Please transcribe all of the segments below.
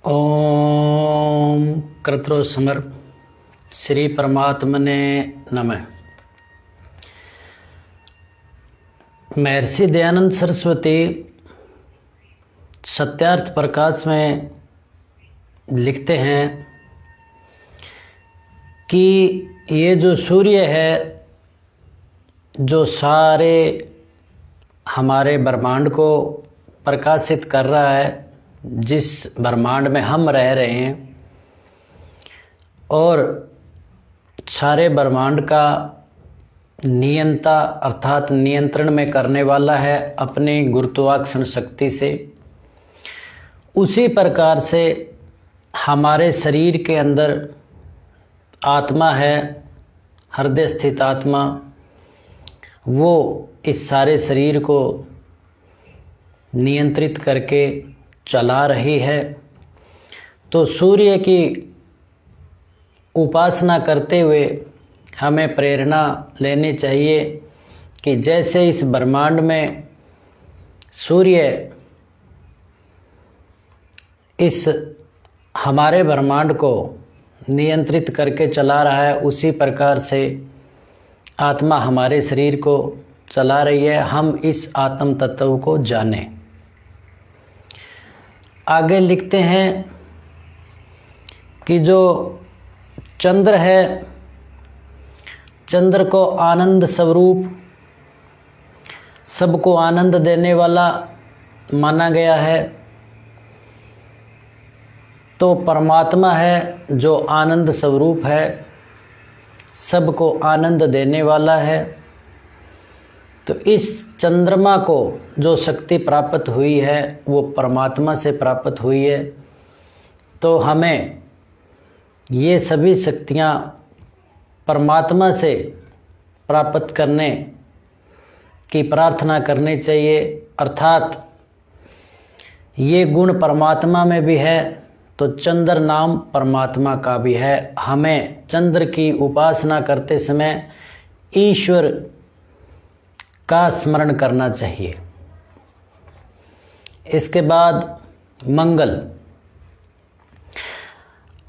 ओम कर्तृ summer Shri परमात्मने नमः। महर्षि दयानंद सरस्वती सत्यार्थ प्रकाश में लिखते हैं कि ये जो सूर्य है, जो सारे हमारे ब्रह्मांड को प्रकाशित कर रहा है, जिस ब्रह्मांड में हम रह रहे हैं, और सारे ब्रह्मांड का नियंता अर्थात नियंत्रण में करने वाला है अपनी गुरुत्वाकर्षण शक्ति से। उसी प्रकार से हमारे शरीर के अंदर आत्मा है, हृदय स्थित आत्मा, वो इस सारे शरीर को नियंत्रित करके चला रही है। तो सूर्य की उपासना करते हुए हमें प्रेरणा लेनी चाहिए कि जैसे इस ब्रह्मांड में सूर्य इस हमारे ब्रह्मांड को नियंत्रित करके चला रहा है, उसी प्रकार से आत्मा हमारे शरीर को चला रही है। हम इस आत्म तत्व को जानें। आगे लिखते हैं कि जो चंद्र है, चंद्र को आनंद स्वरूप, सबको आनंद देने वाला माना गया है। तो परमात्मा है जो आनंद स्वरूप है, सबको आनंद देने वाला है। तो इस चंद्रमा को जो शक्ति प्राप्त हुई है वो परमात्मा से प्राप्त हुई है। तो हमें ये सभी शक्तियाँ परमात्मा से प्राप्त करने की प्रार्थना करनी चाहिए। अर्थात ये गुण परमात्मा में भी है, तो चंद्र नाम परमात्मा का भी है। हमें चंद्र की उपासना करते समय ईश्वर का स्मरण करना चाहिए। इसके बाद मंगल।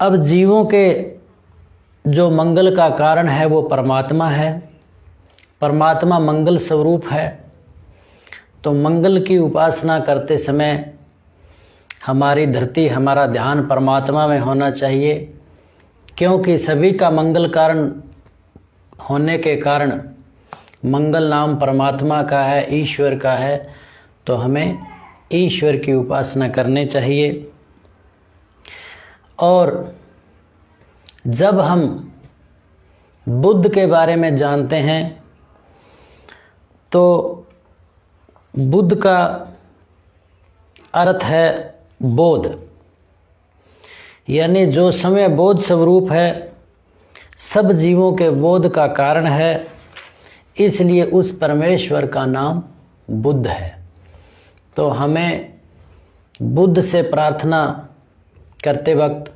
अब जीवों के जो मंगल का कारण है वो परमात्मा है। परमात्मा मंगल स्वरूप है। तो मंगल की उपासना करते समय हमारी धरती, हमारा ध्यान परमात्मा में होना चाहिए, क्योंकि सभी का मंगल कारण होने के कारण मंगल नाम परमात्मा का है, ईश्वर का है। तो हमें ईश्वर की उपासना करनी चाहिए। और जब हम बुद्ध के बारे में जानते हैं तो बुद्ध का अर्थ है बोध, यानी जो समय बोध स्वरूप है, सब जीवों के बोध का कारण है, इसलिए उस परमेश्वर का नाम बुद्ध है। तो हमें बुद्ध से प्रार्थना करते वक्त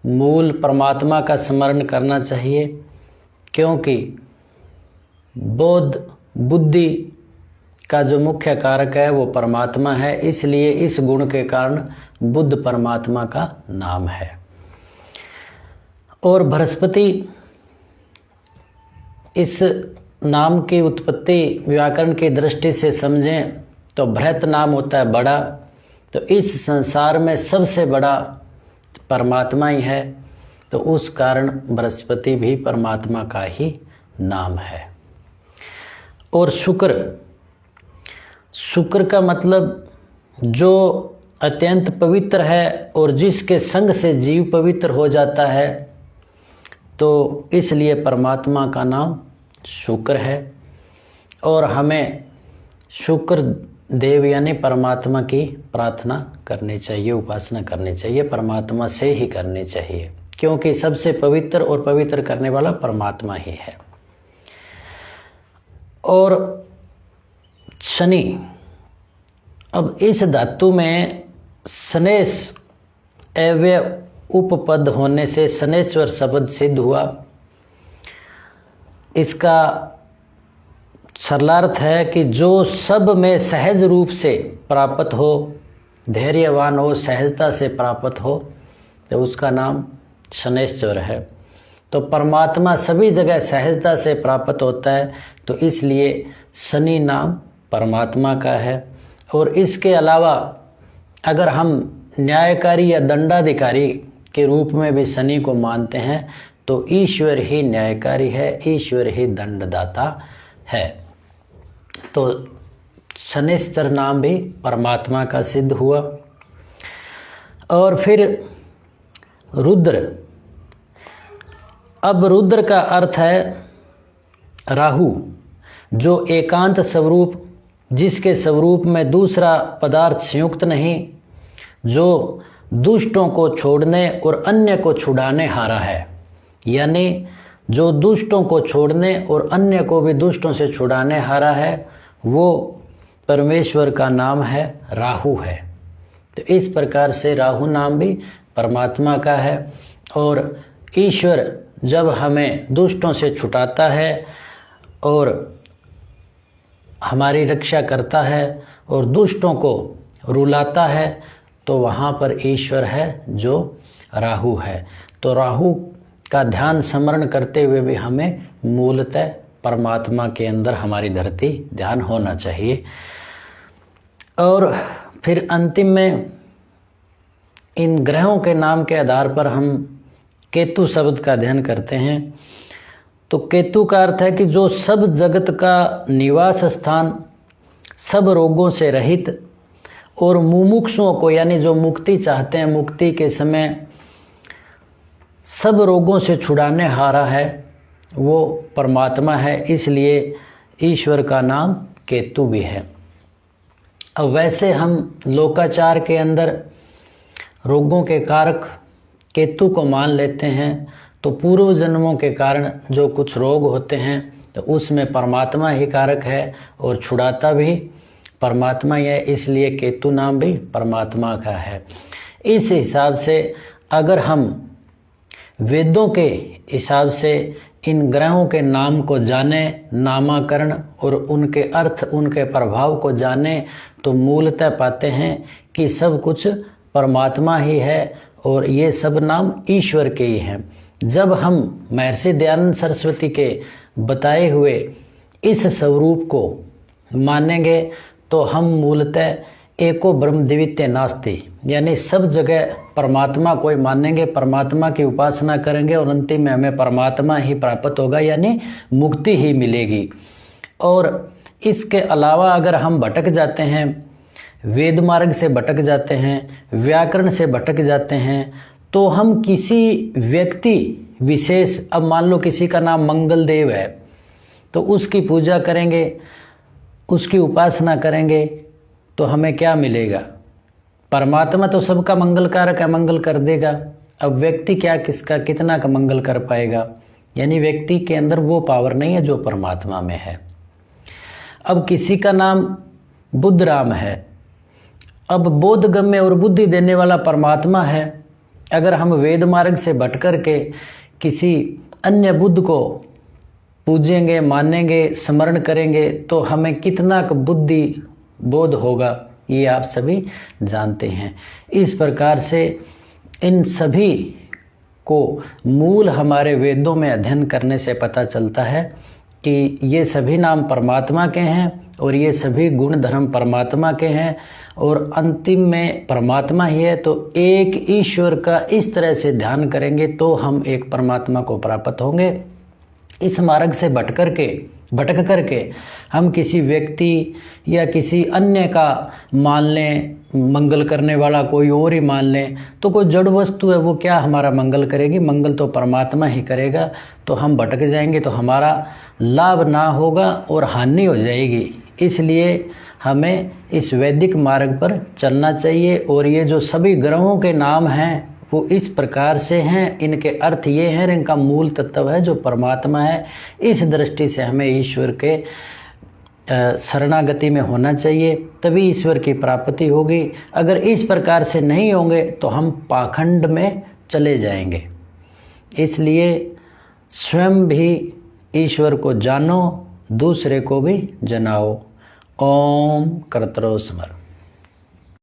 मूल परमात्मा का स्मरण करना चाहिए, क्योंकि बोध बुद्धि का जो मुख्य कारक है वो परमात्मा है। इसलिए इस गुण के कारण बुद्ध परमात्मा का नाम है। और बृहस्पति, इस नाम की उत्पत्ति व्याकरण की दृष्टि से समझें तो बृहत नाम होता है बड़ा। तो इस संसार में सबसे बड़ा परमात्मा ही है। तो उस कारण बृहस्पति भी परमात्मा का ही नाम है। और शुक्र, शुक्र का मतलब जो अत्यंत पवित्र है और जिसके संग से जीव पवित्र हो जाता है, तो इसलिए परमात्मा का नाम शुक्र है। और हमें शुक्र देव यानी परमात्मा की प्रार्थना करनी चाहिए, उपासना करनी चाहिए, परमात्मा से ही करनी चाहिए, क्योंकि सबसे पवित्र और पवित्र करने वाला परमात्मा ही है। और शनि, अब इस धातु में शनेश अव्यय उपपद होने से शनेश्वर शब्द सिद्ध हुआ। इसका सरलार्थ है कि जो सब में सहज रूप से प्राप्त हो, धैर्यवान हो, सहजता से प्राप्त हो, तो उसका नाम शनैश्चर है। तो परमात्मा सभी जगह सहजता से प्राप्त होता है, तो इसलिए शनि नाम परमात्मा का है। और इसके अलावा अगर हम न्यायकारी या दंडाधिकारी के रूप में भी शनि को मानते हैं, तो ईश्वर ही न्यायकारी है, ईश्वर ही दंडदाता है। तो शनैश्चर नाम भी परमात्मा का सिद्ध हुआ। और फिर रुद्र, अब रुद्र का अर्थ है राहु, जो एकांत स्वरूप, जिसके स्वरूप में दूसरा पदार्थ संयुक्त नहीं, जो दुष्टों को छोड़ने और अन्य को छुड़ाने हारा है। यानी जो दुष्टों को छोड़ने और अन्य को भी दुष्टों से छुड़ाने हारा है, वो परमेश्वर का नाम है राहु है। तो इस प्रकार से राहु नाम भी परमात्मा का है। और ईश्वर जब हमें दुष्टों से छुटाता है और हमारी रक्षा करता है और दुष्टों को रुलाता है, तो वहाँ पर ईश्वर है जो राहु है। तो राहु का ध्यान स्मरण करते हुए भी हमें मूलतः परमात्मा के अंदर हमारी धरती ध्यान होना चाहिए। और फिर अंतिम में इन ग्रहों के नाम के आधार पर हम केतु शब्द का अध्ययन करते हैं। तो केतु का अर्थ है कि जो सब जगत का निवास स्थान, सब रोगों से रहित और मुमुक्षुओं को, यानी जो मुक्ति चाहते हैं, मुक्ति के समय सब रोगों से छुड़ाने हारा है, वो परमात्मा है। इसलिए ईश्वर का नाम केतु भी है। अब वैसे हम लोकाचार के अंदर रोगों के कारक केतु को मान लेते हैं, तो पूर्व जन्मों के कारण जो कुछ रोग होते हैं, तो उसमें परमात्मा ही कारक है और छुड़ाता भी परमात्मा ही है, इसलिए केतु नाम भी परमात्मा का है। इस हिसाब से अगर हम वेदों के हिसाब से इन ग्रहों के नाम को जाने, नामाकरण और उनके अर्थ, उनके प्रभाव को जाने, तो मूलतः पाते हैं कि सब कुछ परमात्मा ही है और ये सब नाम ईश्वर के ही हैं। जब हम महर्षि दयानंद सरस्वती के बताए हुए इस स्वरूप को मानेंगे, तो हम मूलतः एको ब्रह्म द्वितीय नास्ति, यानी सब जगह परमात्मा को ही मानेंगे, परमात्मा की उपासना करेंगे और अंतिम में हमें परमात्मा ही प्राप्त होगा, यानी मुक्ति ही मिलेगी। और इसके अलावा अगर हम भटक जाते हैं, वेद मार्ग से भटक जाते हैं, व्याकरण से भटक जाते हैं, तो हम किसी व्यक्ति विशेष, अब मान लो किसी का नाम मंगल देव है, तो उसकी पूजा करेंगे, उसकी उपासना करेंगे, तो हमें क्या मिलेगा? परमात्मा तो सबका मंगल कारक है, मंगल कर देगा। अब व्यक्ति क्या, किसका कितना का मंगल कर पाएगा? यानी व्यक्ति के अंदर वो पावर नहीं है जो परमात्मा में है। अब किसी का नाम बुद्धराम है, अब बोधगम्य और बुद्धि देने वाला परमात्मा है। अगर हम वेद मार्ग से भटकर के किसी अन्य बुद्ध को पूजेंगे, मानेंगे, स्मरण करेंगे, तो हमें कितना का बुद्धि बोध होगा, ये आप सभी जानते हैं। इस प्रकार से इन सभी को मूल हमारे वेदों में अध्ययन करने से पता चलता है कि ये सभी नाम परमात्मा के हैं और ये सभी गुण धर्म परमात्मा के हैं और अंतिम में परमात्मा ही है। तो एक ईश्वर का इस तरह से ध्यान करेंगे तो हम एक परमात्मा को प्राप्त होंगे। इस मार्ग से भटक करके हम किसी व्यक्ति या किसी अन्य का मान लें, मंगल करने वाला कोई और ही मान लें, तो कोई जड़ वस्तु है वो क्या हमारा मंगल करेगी? मंगल तो परमात्मा ही करेगा। तो हम भटक जाएंगे, तो हमारा लाभ ना होगा और हानि हो जाएगी। इसलिए हमें इस वैदिक मार्ग पर चलना चाहिए। और ये जो सभी ग्रहों के नाम हैं वो इस प्रकार से हैं, इनके अर्थ ये हैं, इनका मूल तत्व है जो परमात्मा है। इस दृष्टि से हमें ईश्वर के शरणागति में होना चाहिए, तभी ईश्वर की प्राप्ति होगी। अगर इस प्रकार से नहीं होंगे तो हम पाखंड में चले जाएंगे। इसलिए स्वयं भी ईश्वर को जानो, दूसरे को भी जनाओ। ओम कर्तरो स्मर।